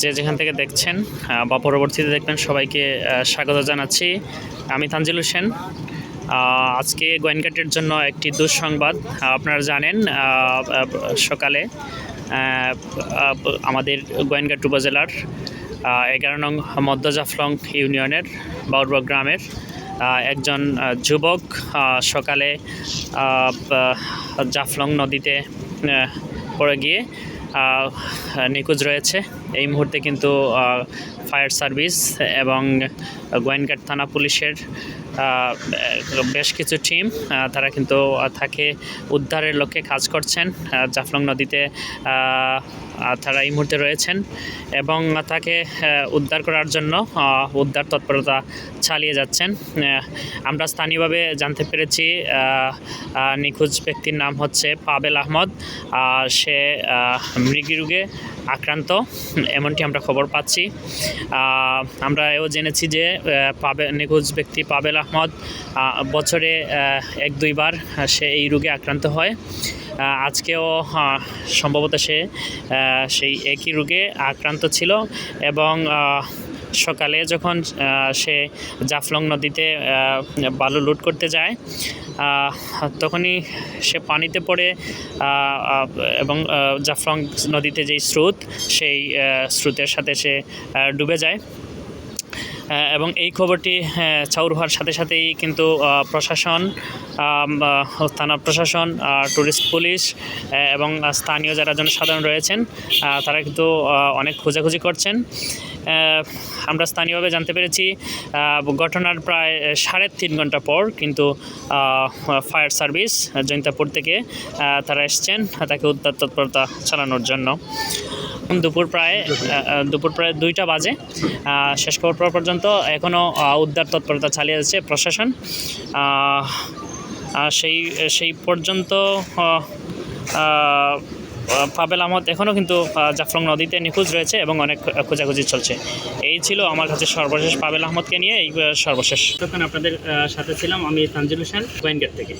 যে যেখান থেকে দেখছেন বা পরবর্তীতে দেখবেন সবাইকে স্বাগত জানাচ্ছি। আমি তানজিল হোসেন। আজকে গোয়েনঘাটের জন্য একটি দুঃসংবাদ। আপনারা জানেন সকালে আমাদের গোয়েনঘাট উপজেলার 11 নং মধ্য জাফলং ইউনিয়নের বাউরবা গ্রামের একজন যুবক সকালে জাফলং নদীতে পড়ে গিয়ে নিখোঁজ রয়েছে। এই মুহূর্তে কিন্তু ফায়ার সার্ভিস এবং গোয়েনঘাট থানা পুলিশের বেশ কিছু টিম তারা কিন্তু তাকে উদ্ধারের লক্ষ্যে কাজ করছেন। জাফলং নদীতে তারা এই মুহূর্তে রয়েছেন এবং তাকে উদ্ধার করার জন্য উদ্ধার তৎপরতা চালিয়ে যাচ্ছেন। আমরা স্থানীয়ভাবে জানতে পেরেছি নিখোঁজ ব্যক্তির নাম হচ্ছে পাবেল আহমদ। সে মৃগীরোগে আক্রান্ত এমনটি আমরা খবর পাচ্ছি। আমরা এও জেনেছি যে নিখোঁজ ব্যক্তি পাবেল আহমদ বছরে 1-2 বার সে এই রোগে আক্রান্ত হয়। আজকেও সম্ভবত সে সেই একই রোগে আক্রান্ত ছিল এবং সকালে যখন সে জাফলং নদীতে বালু লুট করতে যায় তখনই সে পানিতে পড়ে এবং জাফলং নদীতে যেই স্রোত সেই স্রোতের সাথে সে ডুবে যায় এবং এই খবরটি চাউর হওয়ার সাথে সাথেই কিন্তু প্রশাসন, থানা প্রশাসন, টুরিস্ট পুলিশ এবং স্থানীয় যারা জনসাধারণ রয়েছেন তারা কিন্তু অনেক খোঁজাখুঁজি করছেন। আমরা স্থানীয়ভাবে জানতে পেরেছি ঘটনার প্রায় 3.5 ঘন্টা পর কিন্তু ফায়ার সার্ভিস জৈন্তাপুর থেকে তারা এসছেন তাকে উদ্ধার তৎপরতা চালানোর জন্য। দুপুর প্রায় 2টা বাজে। শেষ খবর পাওয়া পর্যন্ত এখনও উদ্ধার তৎপরতা চালিয়ে যাচ্ছে প্রশাসন। সেই পর্যন্ত পাবেল আহমদ এখনও কিন্তু জাফলং নদীতে নিখোঁজ রয়েছে এবং অনেক খোঁজাখুঁজি চলছে। এই ছিল আমার কাছে সর্বশেষ পাবেল আহমদকে নিয়ে এই সর্বশেষ। তখন আপনাদের সাথে ছিলাম আমি তানজিল হোসেন গোয়েনঘাট থেকে।